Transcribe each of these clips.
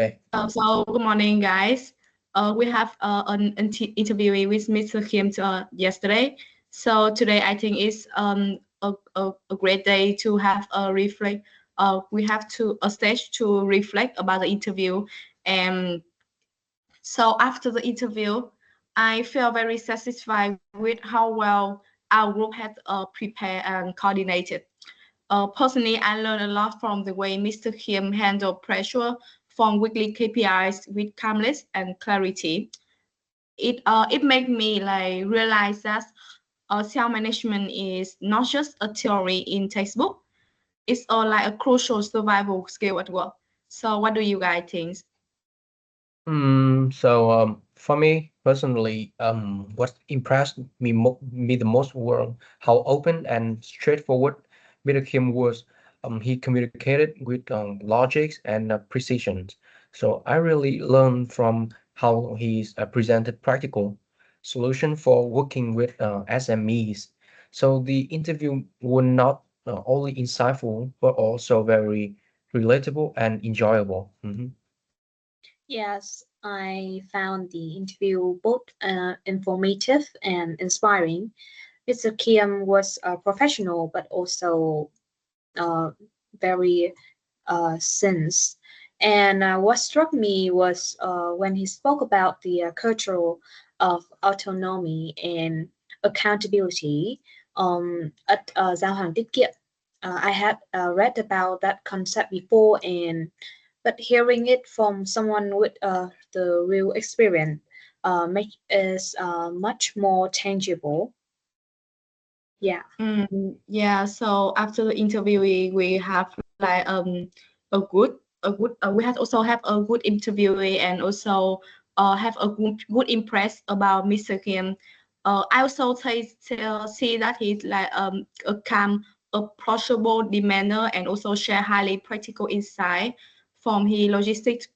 Okay. So good morning, guys. We have an interview with Mr. Kim yesterday. So today I think is a great day to have a reflect. We have to a stage to reflect about the interview, and so after the interview, I feel very satisfied with how well our group had prepared and coordinated. Personally, I learned a lot from the way Mr. Kim handled pressure from weekly KPIs with calmness and clarity. It made me like realize that self management is not just a theory in textbook. It's like a crucial survival skill at work. So, what do you guys think? For me personally, what impressed me the most were how open and straightforward Peter Kim was. He communicated with logic and precision. So I really learned from how he's presented practical solution for working with SMEs. So the interview was not only insightful but also very relatable and enjoyable. Yes, I found the interview both informative and inspiring. Mr. Kim was a professional, but also uh, very sense. And what struck me was when he spoke about the cultural of autonomy and accountability at Giao hàng Tiết Kiệm. I had read about that concept before, and but hearing it from someone with the real experience make is much more tangible. Yeah. Yeah, so after the interview, we have like we had also have a good interviewee and also have a good impress about Mr. Kim. I also see that he's like a calm, approachable demeanor and also share highly practical insight from his logistics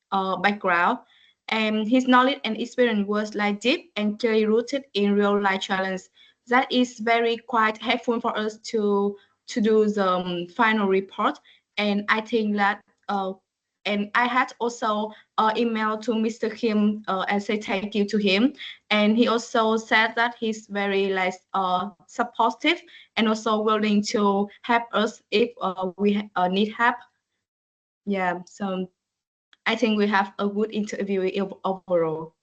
background. And his knowledge and experience was like deep and clearly rooted in real life challenges that is very quite helpful for us to do the final report. And I think that and I had also email to Mr. Kim and say thank you to him. And he also said that he's very like supportive and also willing to help us if we need help. Yeah, so I think we have a good interview overall.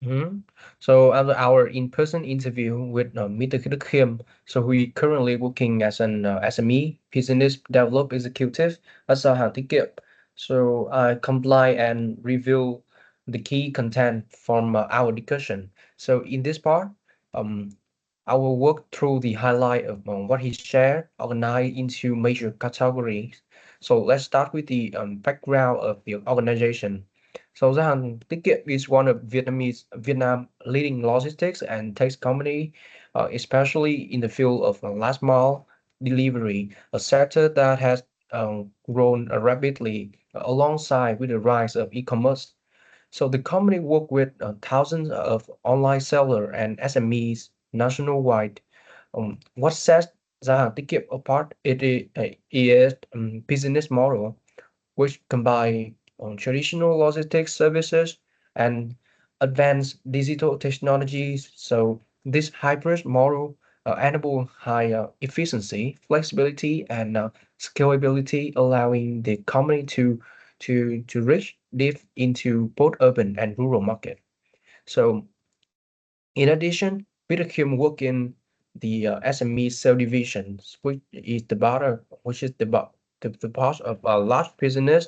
Mhm. So after our in-person interview with Mr. Kim, so we currently working as an SME business develop executive at Giao hàng Tiết Kiệm. So I comply and review the key content from our discussion. So in this part, um, I will work through the highlight of what he shared, organized into major categories. So let's start with the background of the organization. So Gia Hàng Tiết Kiệm is one of Vietnam leading logistics and tax company, especially in the field of last mile delivery, a sector that has grown rapidly alongside with the rise of e-commerce. So the company work with thousands of online seller and SMEs nationwide. What sets Gia Hàng Tiết Kiệm apart is business model which combine traditional logistics services and advanced digital technologies. So this hybrid model enable higher efficiency, flexibility, and scalability, allowing the company to reach deep into both urban and rural market. So in addition, Peter Kim work in the SME cell divisions, which is the part of a large business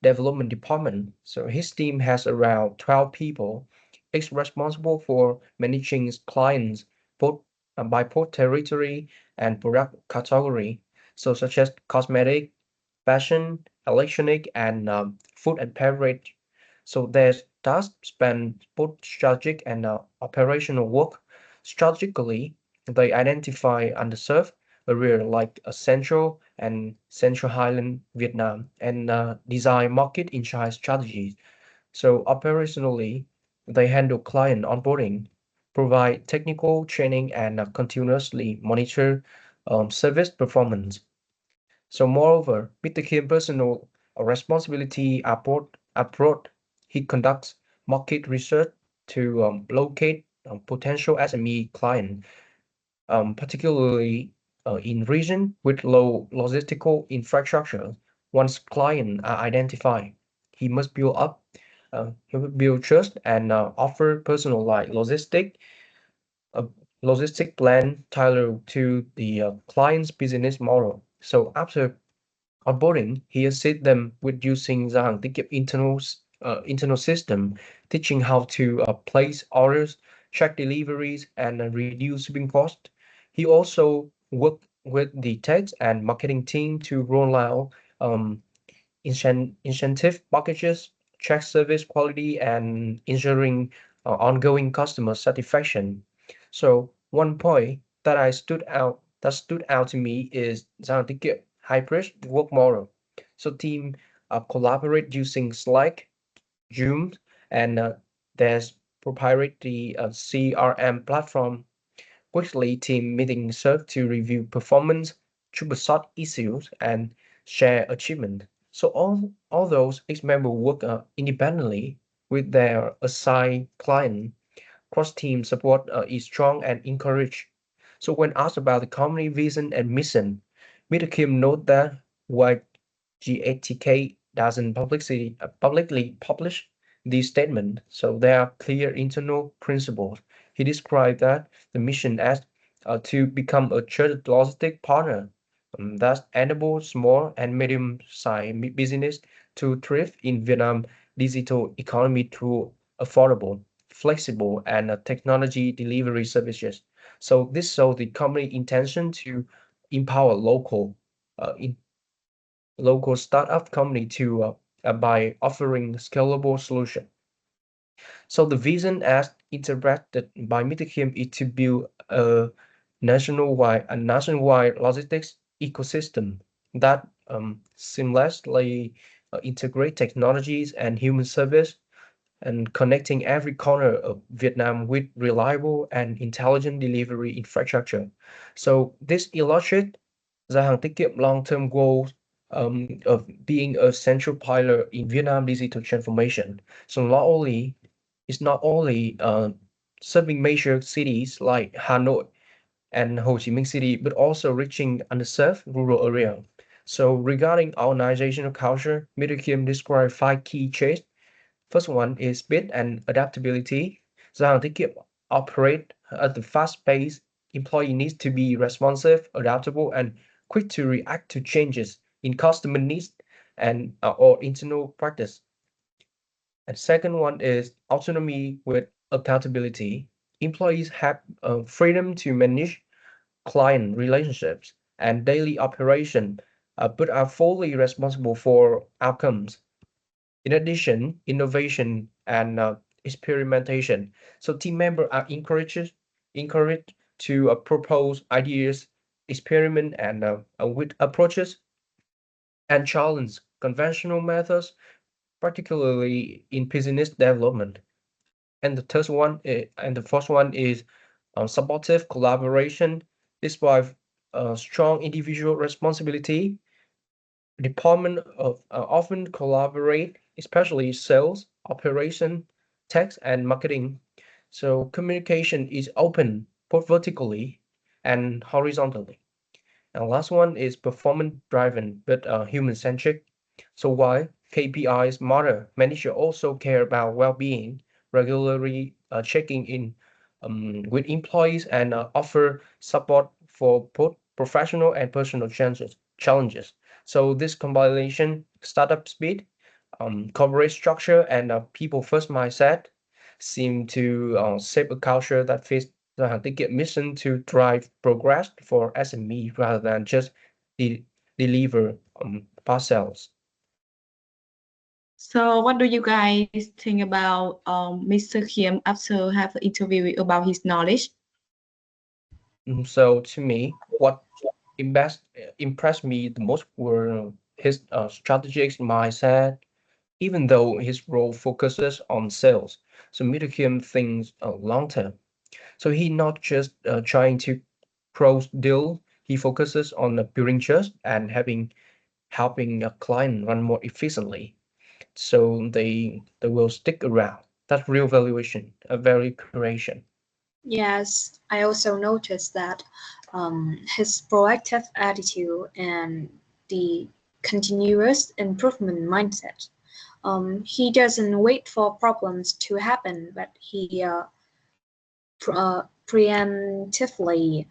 development department. So his team has around 12 people. It's responsible for managing clients both by both territory and product category, so such as cosmetic, fashion, electronic, and food and beverage. So their tasks span both strategic and operational work. Strategically, they identify underserved areas like Central and Central Highland Vietnam and design market insight strategies. So operationally, they handle client onboarding, provide technical training, and continuously monitor service performance. So moreover, Mr. Kim personal responsibility are broad he conducts market research to locate potential SME client, particularly in region with low logistical infrastructure. Once clients are identified, he must build trust and offer personalized a logistic plan tailored to the client's business model. So after onboarding, he assists them with using the Hàng Tiết Kiệm internal system, teaching how to place orders, track deliveries, and reduce shipping cost. He also worked with the tech and marketing team to roll out incentive packages, check service quality, and ensuring ongoing customer satisfaction. So one point that stood out to me is Giang Tiết Kiệm hybrid work model. So team collaborate using Slack, Zoom, and there's proprietary CRM platform. Weekly team meetings serve to review performance, troubleshoot issues, and share achievement. So all those ex-members work independently with their assigned client. Cross-team support is strong and encouraged. So when asked about the company vision and mission, Mr. Kim noted that while GATK doesn't publicly publish these statements, so there are clear internal principles. He described that the mission as to become a trusted logistic partner that enables small and medium-sized business to thrive in Vietnam digital economy through affordable, flexible, and technology delivery services. So this shows the company intention to empower in local startup company to by offering scalable solution. So the vision as interpreted by Mr. Kim is to build a nationwide logistics ecosystem that seamlessly integrate technologies and human service and connecting every corner of Vietnam with reliable and intelligent delivery infrastructure. So this illustrates the Hàng Tiết Kiệm long-term goals of being a central pillar in Vietnam digital transformation. So it's not only serving major cities like Hanoi and Ho Chi Minh City, but also reaching underserved rural area. So regarding organizational culture, Mr. Kim described 5 key traits. First one is speed and adaptability. Gia Hàng Tiết Kiệm operate at the fast pace. Employee needs to be responsive, adaptable, and quick to react to changes in customer needs and or internal practice. And second one is autonomy with accountability. Employees have freedom to manage client relationships and daily operation, but are fully responsible for outcomes. In addition, innovation and experimentation. So team members are encouraged to propose ideas, experiment, and with approaches and challenge conventional methods, particularly in business development. And the fourth one is supportive collaboration. Despite strong individual responsibility, department often collaborate, especially sales, operation, tax, and marketing. So communication is open both vertically and horizontally. And last one is performance driven but human centric. So while KPIs matter, managers also care about well-being, regularly checking in with employees and offer support for both professional and personal challenges. So this combination, startup speed, corporate structure, and people first mindset seem to shape a culture that fits the Hàng Tiết Kiệm mission to drive progress for SME rather than just deliver parcels. So what do you guys think about Mr. Kim after have an interview about his knowledge? So to me, what impressed me the most were his strategic mindset. Even though his role focuses on sales, so Mr. Kim thinks long term. So he not just trying to close deal. He focuses on building trust and helping a client run more efficiently. so they will stick around. That's real valuation, a value creation. Yes, I also noticed that his proactive attitude and the continuous improvement mindset. He doesn't wait for problems to happen, but he preemptively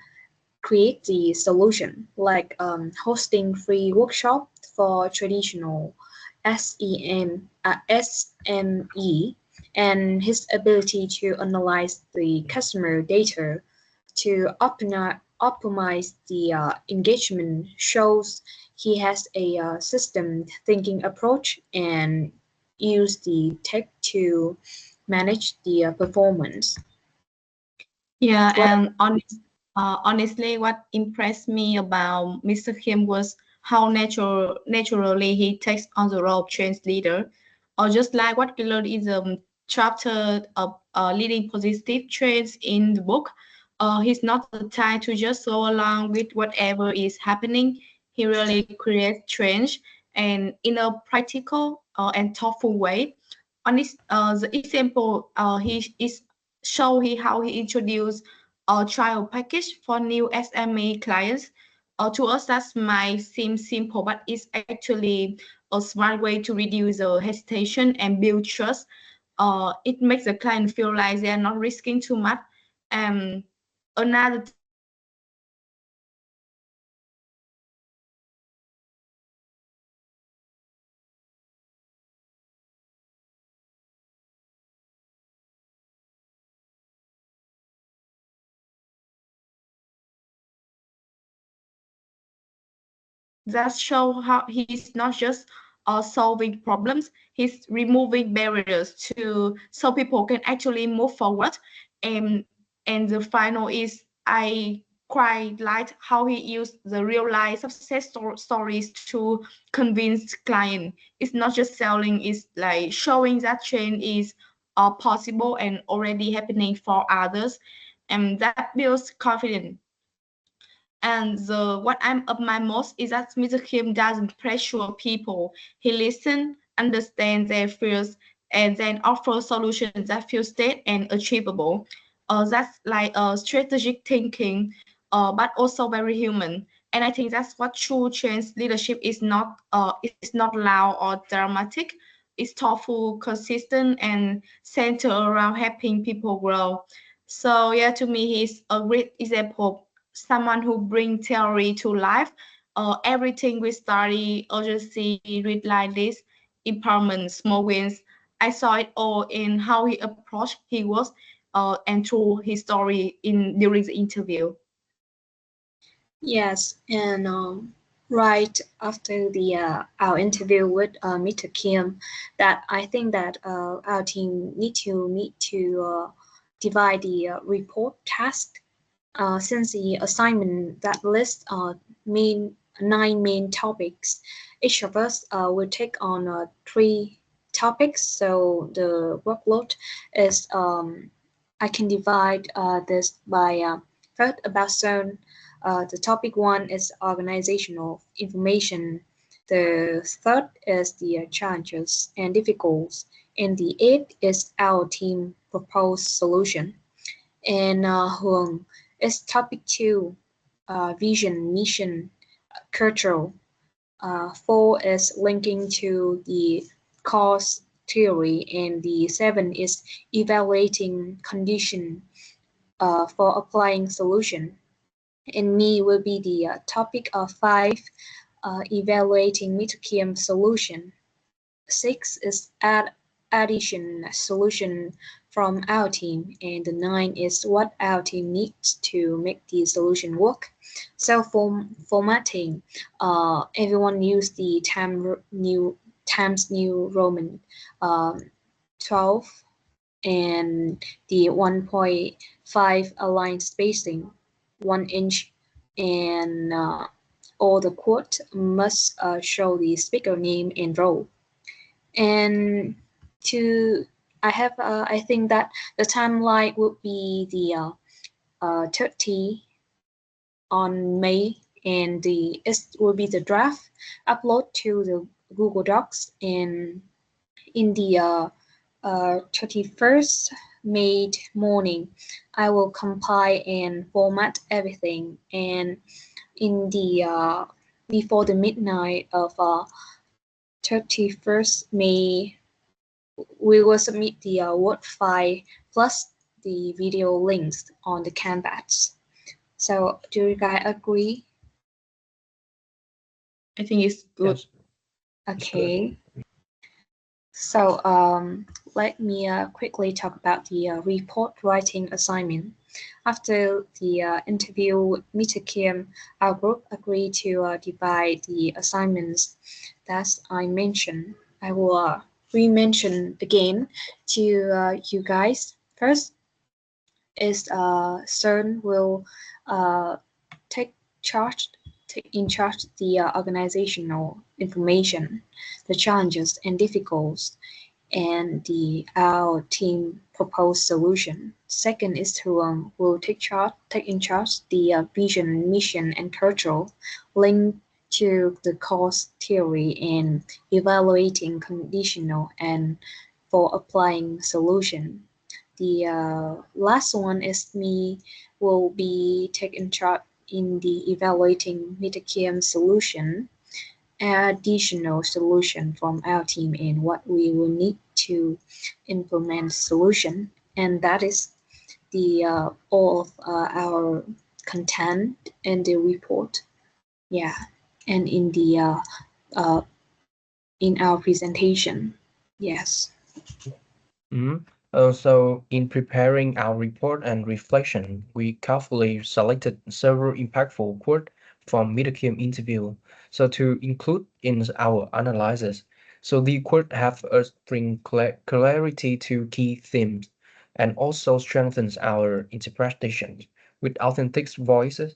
create the solution, like hosting free workshop for traditional SME, and his ability to analyze the customer data to optimize the engagement shows he has a system thinking approach and use the tech to manage the performance. Yeah, What and honestly, what impressed me about Mr. Kim was how naturally he takes on the role of change leader, or just like what we learned in the chapter of leading positive trends in the book. He's not the type to just go along with whatever is happening. He really creates change and in a practical and thoughtful way. On this, the example he is show he how he introduced a trial package for new SME clients. To us, that might seem simple, but it's actually a smart way to reduce the hesitation and build trust. It makes the client feel like they are not risking too much. Um, Another thing that show how he is not just solving problems, he's removing barriers to so people can actually move forward. And the final is I quite like how he used the real life success stories to convince client. It's not just selling, it's like showing that change is possible and already happening for others, and that builds confidence. And what I'm admire most is that Mr. Kim doesn't pressure people. He listens, understands their fears, and then offers solutions that feel safe and achievable. That's like strategic thinking, but also very human. And I think that's what true change leadership is not. It's not loud or dramatic. It's thoughtful, consistent, and centered around helping people grow. So yeah, to me, he's a great example, someone who bring theory to life. Everything we study, urgency, read like this, empowerment, small wins. I saw it all in how he approached his work and through his story in during the interview. Yes, and right after the our interview with Mr. Kim, that I think that our team need to divide the report task, since the assignment that lists main 9 main topics. Each of us will take on 3 topics, so the workload is I can divide this by first about zone. The topic 1 is organizational information. The third is the challenges and difficulties, and the eighth is our team proposed solution. And Huang is topic 2, vision, mission, cultural. 4 is linking to the cause theory, and the 7 is evaluating condition for applying solution. And me will be the topic of 5, evaluating Mitokium solution. 6 is addition solution from our team, and the 9 is what our team needs to make the solution work. So for formatting, everyone use the Times New Roman 12 and the 1.5 align spacing, 1 inch, and all the quote must show the speaker name and role. And to I think that the timeline would be the 30 on May, and it will be the draft upload to the Google Docs, and In the 31st May morning, I will compile and format everything, and in the before the midnight of 31st May, we will submit the Word file plus the video links on the Canvas. So, do you guys agree? I think it's good. Yes, it's good. Okay. So, let me quickly talk about the report writing assignment. After the interview with Mr. Kim, our group agreed to divide the assignments that I mentioned. I will re-mention again to you guys. First is CERN will uh, take in charge the organizational information, the challenges and difficulties, and our team proposed solution. Second is to will take in charge the vision, mission, and cultural link to the course theory and evaluating conditional and for applying solution. The last one is me will be taking charge in the evaluating Mitakium solution, additional solution from our team and what we will need to implement solution. And that is the all of our content in the report. Yeah, and in our presentation. Yes. So in preparing our report and reflection, we carefully selected several impactful quotes from Midterm interview, so to include in our analysis. So the quote have us bring clarity to key themes, and also strengthens our interpretation with authentic voices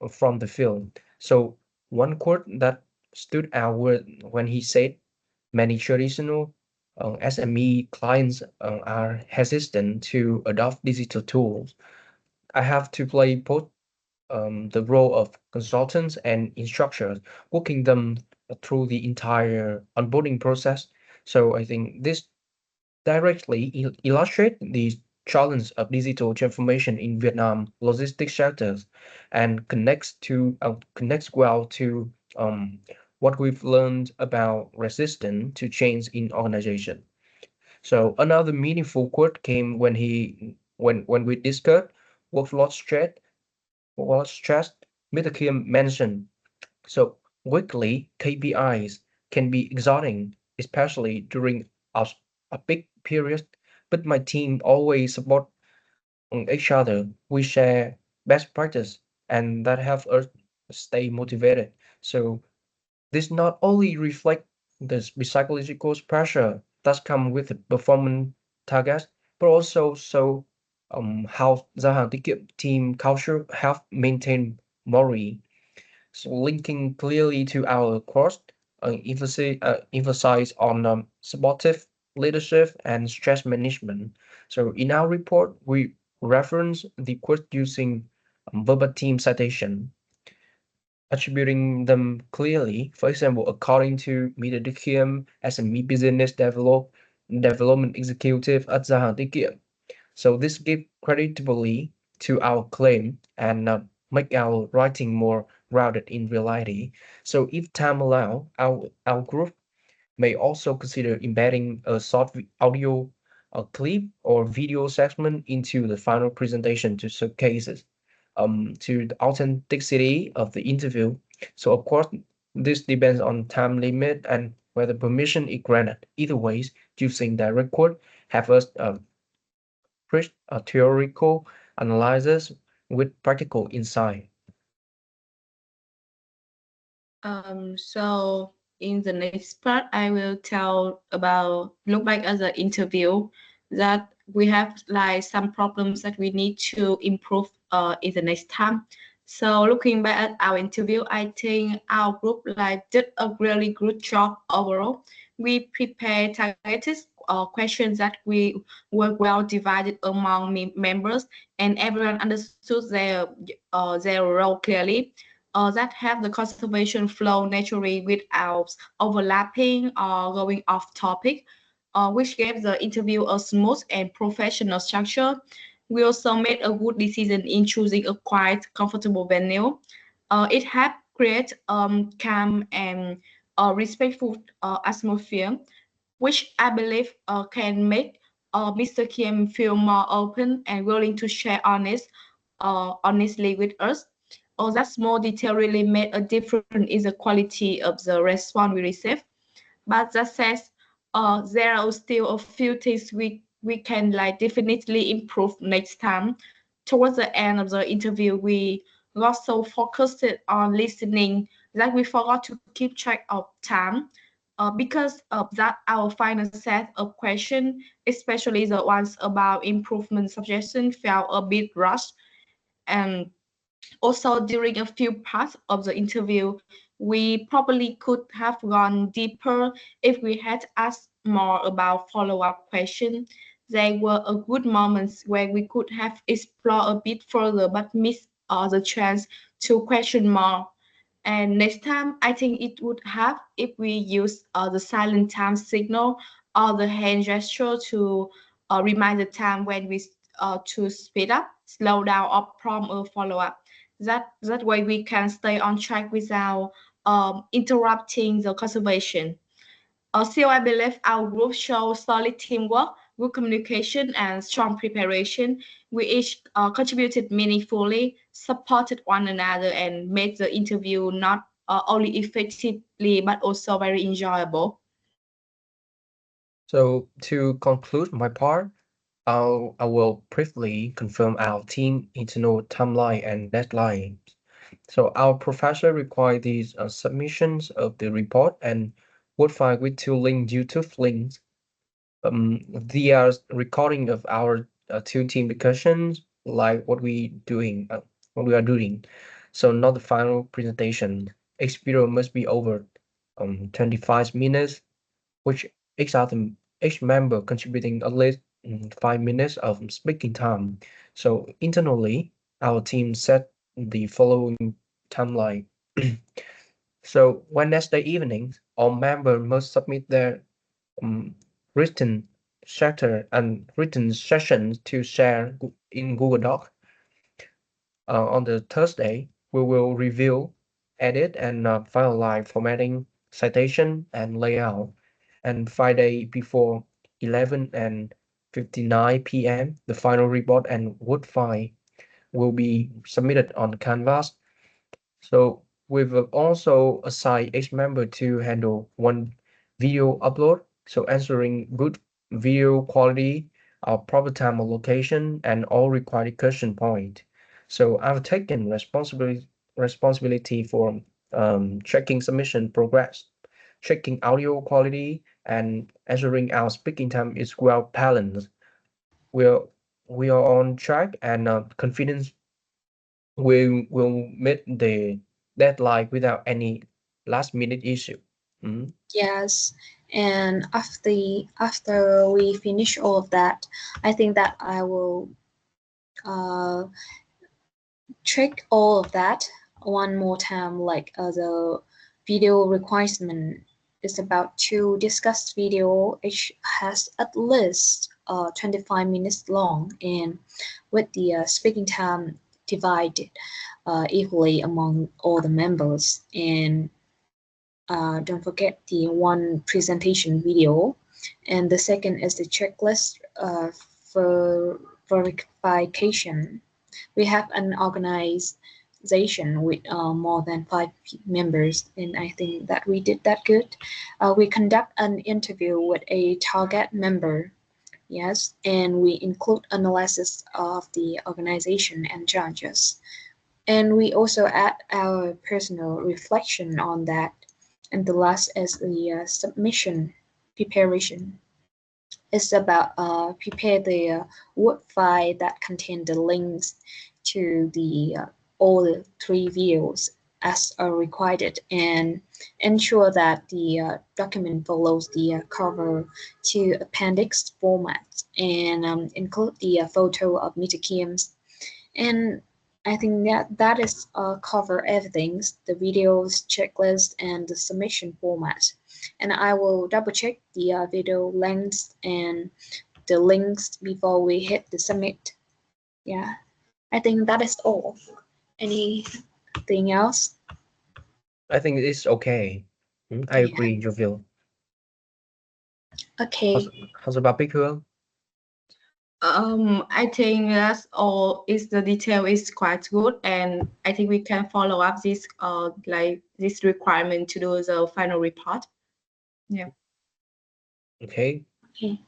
from the field. So one quote that stood out when he said, many traditional SME clients are hesitant to adopt digital tools. I have to play both the role of consultants and instructors, walking them through the entire onboarding process. So I think this directly illustrate the challenge of digital transformation in Vietnam logistics sectors and connects well to what we've learned about resistance to change in organization. So another meaningful quote came when we discussed workload stress. Mr. Kim mentioned so weekly KPIs can be exhausting, especially during a, a big period, but my team always support each other. We share best practice and that helps us stay motivated. So this not only reflect the psychological pressure that come with the performance targets, but also so how the team culture help maintain morale. So linking clearly to our course, emphasize on supportive leadership and stress management. So in our report, we reference the quote using verbatim citation, attributing them clearly. For example, according to Mr. Dikiem as a business development executive at Gia Tikiem. So this gives credibility to our claim and make our writing more grounded in reality. So if time allow, our group may also consider embedding a audio a clip or video segment into the final presentation to showcase to the authenticity of the interview. So of course, this depends on time limit and whether permission is granted. Either ways, using direct quote have us bridge a theoretical analysis with practical insight. So in the next part, I will tell about look back at the interview that we have like some problems that we need to improve in the next time. So looking back at our interview, I think our group like did a really good job overall. We prepared targeted questions that we were well divided among members, and everyone understood their role clearly that have the conversation flow naturally without overlapping or going off topic. which gave the interview a smooth and professional structure. We also made a good decision in choosing a quite comfortable venue. It helped create calm and respectful atmosphere, which I believe can make Mr. Kim feel more open and willing to share honestly with us. That small detail really made a difference in the quality of the response we received. But that says, there are still a few things we can like definitely improve next time. Towards the end of the interview, we got so focused on listening that we forgot to keep track of time. Because of that, our final set of questions, especially the ones about improvement suggestions, felt a bit rushed. And also, during a few parts of the interview, we probably could have gone deeper if we had asked more about follow-up questions. There were a good moments where we could have explored a bit further but missed the chance to question more. And next time, I think it would have if we use the silent time signal or the hand gesture to remind the time when we to speed up, slow down, or prompt a follow-up. That way we can stay on track without interrupting the conservation. Also, I believe our group shows solid teamwork, good communication, and strong preparation. We each contributed meaningfully, supported one another, and made the interview not only effectively but also very enjoyable. So to conclude my part, I will briefly confirm our team internal timeline and deadlines. So our professor required these submissions of the report and Word file with two YouTube links. They are recording of our two team discussions, like what we are doing. So not the final presentation. Experience must be over 25 minutes, which each item, each member contributing at least 5 minutes of speaking time. So internally, our team set the following timeline. So Wednesday evenings, all members must submit their um, written written sessions to share in Google Doc. On the Thursday, we will review, edit, and finalize formatting, citation, and layout. And Friday before 11 and 59 p.m., the final report and Word file will be submitted on Canvas. So we've also assigned each member to handle one video upload, so ensuring good video quality, proper time allocation, and all required question point. So I've taken responsibility for checking submission progress, checking audio quality, and ensuring our speaking time is well balanced. We're we are on track and confident we will meet the deadline without any last minute issue. Mm. Yes, and after we finish all of that, I think that I will uh, check all of that one more time. Like the video requirement is about to discuss video. It has at least 25 minutes long, and with the speaking time divided equally among all the members. And don't forget the one presentation video. And the second is the checklist for verification. We have an organization with more than 5 members, and I think that we did that good. We conduct an interview with a target member, yes, and we include analysis of the organization and challenges. And we also add our personal reflection on that. And the last is the submission preparation. It's about prepare the Word file that contain the links to the all the 3 videos as required, and ensure that the document follows the cover to appendix format, and include the photo of Mr. Kim's. And I think that is cover everything: the videos, checklist, and the submission format. and I will double check the video length and the links before we hit the submit. Yeah, I think that is all. Anything else? I think it's okay. I Yeah. agree, Jovial. Okay. How's about Big Hương? I think that's all. Is the detail is quite good, and I think we can follow up this like this requirement to do the final report. Yeah. Okay. Okay.